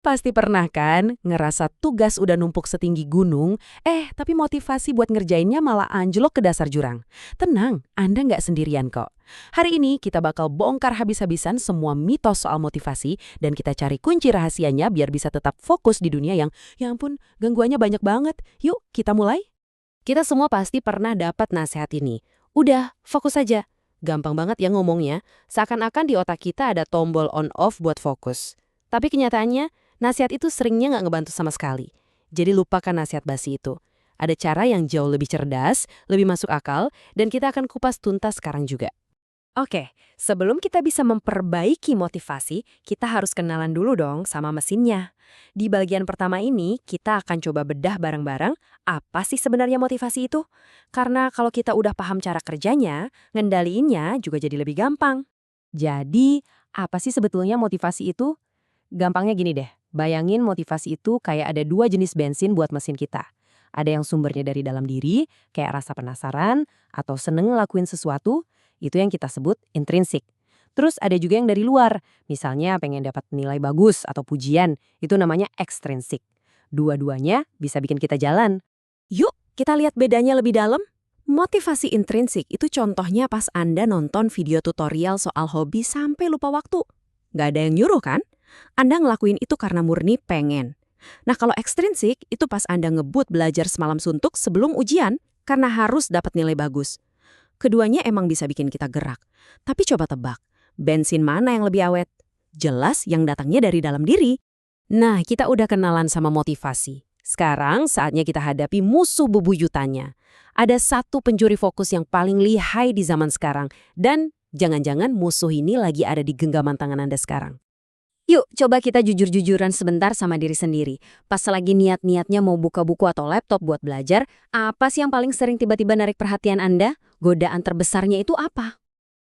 Pasti pernah kan ngerasa tugas udah numpuk setinggi gunung, tapi motivasi buat ngerjainnya malah anjlok ke dasar jurang. Tenang, Anda nggak sendirian kok. Hari ini kita bakal bongkar habis-habisan semua mitos soal motivasi dan kita cari kunci rahasianya biar bisa tetap fokus di dunia yang, ya ampun, gangguannya banyak banget. Yuk, kita mulai. Kita semua pasti pernah dapat nasihat ini. Udah, fokus aja. Gampang banget ya ngomongnya, seakan-akan di otak kita ada tombol on-off buat fokus. Tapi kenyataannya, nasihat itu seringnya nggak ngebantu sama sekali. Jadi lupakan nasihat basi itu. Ada cara yang jauh lebih cerdas, lebih masuk akal, dan kita akan kupas tuntas sekarang juga. Oke, sebelum kita bisa memperbaiki motivasi, kita harus kenalan dulu dong sama mesinnya. Di bagian pertama ini, kita akan coba bedah bareng-bareng apa sih sebenarnya motivasi itu. Karena kalau kita udah paham cara kerjanya, ngendaliinnya juga jadi lebih gampang. Jadi, apa sih sebetulnya motivasi itu? Gampangnya gini deh, bayangin motivasi itu kayak ada dua jenis bensin buat mesin kita. Ada yang sumbernya dari dalam diri, kayak rasa penasaran, atau seneng ngelakuin sesuatu, itu yang kita sebut intrinsik. Terus ada juga yang dari luar, misalnya pengen dapat nilai bagus atau pujian, itu namanya ekstrinsik. Dua-duanya bisa bikin kita jalan. Yuk, kita lihat bedanya lebih dalam. Motivasi intrinsik itu contohnya pas Anda nonton video tutorial soal hobi sampai lupa waktu. Nggak ada yang nyuruh kan? Anda ngelakuin itu karena murni pengen. Nah kalau ekstrinsik itu pas Anda ngebut belajar semalam suntuk sebelum ujian karena harus dapat nilai bagus. Keduanya emang bisa bikin kita gerak. Tapi coba tebak, bensin mana yang lebih awet? Jelas yang datangnya dari dalam diri. Nah, kita udah kenalan sama motivasi. Sekarang saatnya kita hadapi musuh bebuyutannya. Ada satu pencuri fokus yang paling lihai di zaman sekarang. Dan jangan-jangan musuh ini lagi ada di genggaman tangan Anda sekarang. Yuk, coba kita jujur-jujuran sebentar sama diri sendiri. Pas lagi niat-niatnya mau buka buku atau laptop buat belajar, apa sih yang paling sering tiba-tiba narik perhatian Anda? Godaan terbesarnya itu apa?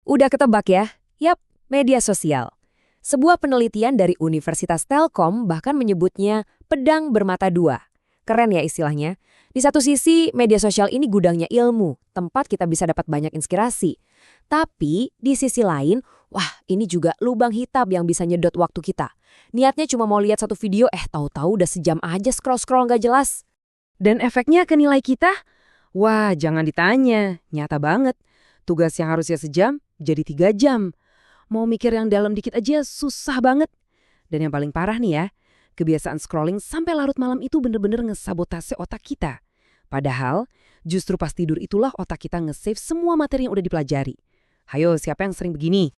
Udah ketebak ya? Yap, media sosial. Sebuah penelitian dari Universitas Telkom bahkan menyebutnya pedang bermata dua. Keren ya istilahnya. Di satu sisi, media sosial ini gudangnya ilmu, tempat kita bisa dapat banyak inspirasi. Tapi, di sisi lain, wah ini juga lubang hitam yang bisa nyedot waktu kita. Niatnya cuma mau lihat satu video, tahu-tahu udah sejam aja scroll-scroll nggak jelas. Dan efeknya ke nilai kita? Wah, jangan ditanya. Nyata banget. Tugas yang harusnya sejam, jadi 3 jam. Mau mikir yang dalam dikit aja susah banget. Dan yang paling parah nih ya, kebiasaan scrolling sampai larut malam itu bener-bener ngesabotase otak kita. Padahal, justru pas tidur itulah otak kita nge-save semua materi yang udah dipelajari. Hayo, siapa yang sering begini?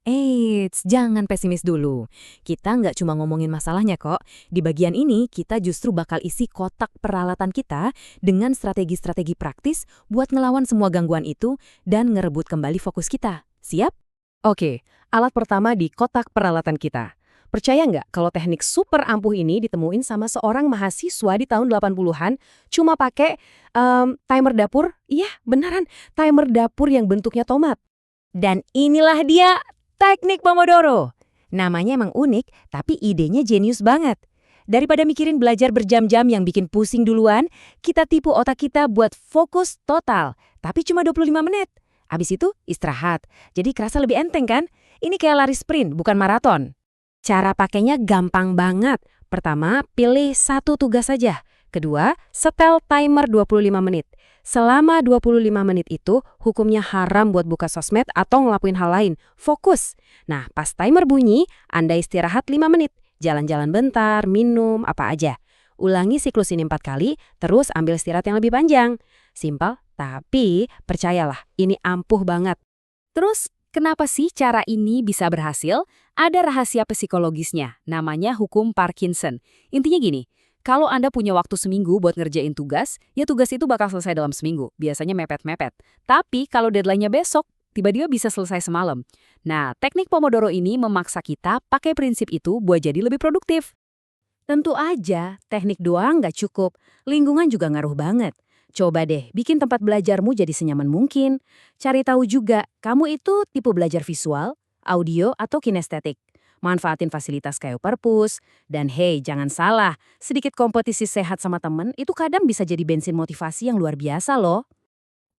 Eits, jangan pesimis dulu. Kita nggak cuma ngomongin masalahnya kok. Di bagian ini, kita justru bakal isi kotak peralatan kita dengan strategi-strategi praktis buat ngelawan semua gangguan itu dan ngerebut kembali fokus kita. Siap? Oke, alat pertama di kotak peralatan kita. Percaya nggak kalau teknik super ampuh ini ditemuin sama seorang mahasiswa di tahun 80-an cuma pakai timer dapur? Iya, beneran. Timer dapur yang bentuknya tomat. Dan inilah dia teknik Pomodoro. Namanya emang unik, tapi idenya jenius banget. Daripada mikirin belajar berjam-jam yang bikin pusing duluan, kita tipu otak kita buat fokus total, tapi cuma 25 menit. Abis itu istirahat, jadi kerasa lebih enteng kan? Ini kayak lari sprint, bukan maraton. Cara pakainya gampang banget. Pertama, pilih satu tugas saja. Kedua, setel timer 25 menit. Selama 25 menit itu, hukumnya haram buat buka sosmed atau ngelakuin hal lain. Fokus. Nah, pas timer bunyi, Anda istirahat 5 menit. Jalan-jalan bentar, minum, apa aja. Ulangi siklus ini 4 kali, terus ambil istirahat yang lebih panjang. Simpel, tapi percayalah, ini ampuh banget. Terus, kenapa sih cara ini bisa berhasil? Ada rahasia psikologisnya, namanya hukum Parkinson. Intinya gini, kalau Anda punya waktu seminggu buat ngerjain tugas, ya tugas itu bakal selesai dalam seminggu, biasanya mepet-mepet. Tapi kalau deadline-nya besok, tiba-tiba bisa selesai semalam. Nah, teknik Pomodoro ini memaksa kita pakai prinsip itu buat jadi lebih produktif. Tentu aja, teknik doang nggak cukup, lingkungan juga ngaruh banget. Coba deh, bikin tempat belajarmu jadi senyaman mungkin. Cari tahu juga, kamu itu tipe belajar visual, audio, atau kinestetik. Manfaatin fasilitas kayak perpus. Dan hey, jangan salah, sedikit kompetisi sehat sama temen itu kadang bisa jadi bensin motivasi yang luar biasa loh.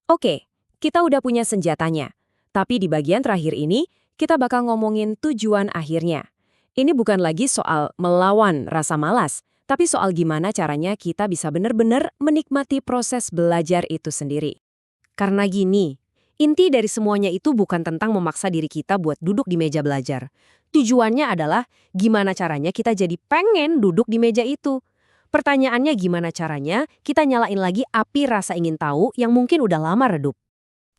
Oke, kita udah punya senjatanya. Tapi di bagian terakhir ini, kita bakal ngomongin tujuan akhirnya. Ini bukan lagi soal melawan rasa malas, tapi soal gimana caranya kita bisa benar-benar menikmati proses belajar itu sendiri. Karena gini, inti dari semuanya itu bukan tentang memaksa diri kita buat duduk di meja belajar. Tujuannya adalah gimana caranya kita jadi pengen duduk di meja itu. Pertanyaannya gimana caranya kita nyalain lagi api rasa ingin tahu yang mungkin udah lama redup.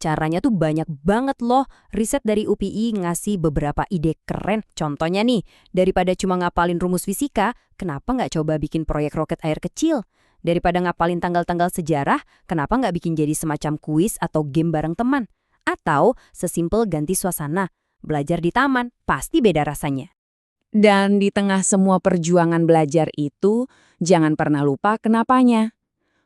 Caranya tuh banyak banget loh. Riset dari UPI ngasih beberapa ide keren. Contohnya nih, daripada cuma ngapalin rumus fisika, kenapa nggak coba bikin proyek roket air kecil? Daripada ngapalin tanggal-tanggal sejarah, kenapa nggak bikin jadi semacam kuis atau game bareng teman? Atau sesimpel ganti suasana. Belajar di taman, pasti beda rasanya. Dan di tengah semua perjuangan belajar itu, jangan pernah lupa kenapanya.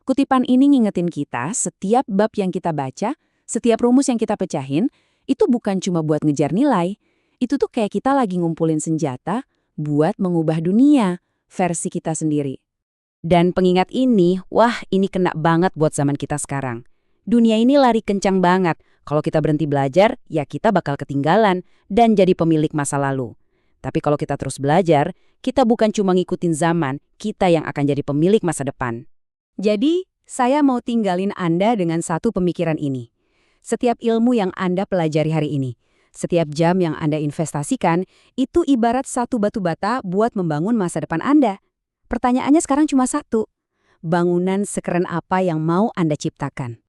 Kutipan ini ngingetin kita setiap bab yang kita baca, setiap rumus yang kita pecahin, itu bukan cuma buat ngejar nilai. Itu tuh kayak kita lagi ngumpulin senjata buat mengubah dunia, versi kita sendiri. Dan pengingat ini, wah ini kena banget buat zaman kita sekarang. Dunia ini lari kencang banget. Kalau kita berhenti belajar, ya kita bakal ketinggalan dan jadi pemilik masa lalu. Tapi kalau kita terus belajar, kita bukan cuma ngikutin zaman, kita yang akan jadi pemilik masa depan. Jadi, saya mau tinggalin Anda dengan satu pemikiran ini. Setiap ilmu yang Anda pelajari hari ini, setiap jam yang Anda investasikan, itu ibarat satu batu bata buat membangun masa depan Anda. Pertanyaannya sekarang cuma satu. Bangunan sekeren apa yang mau Anda ciptakan?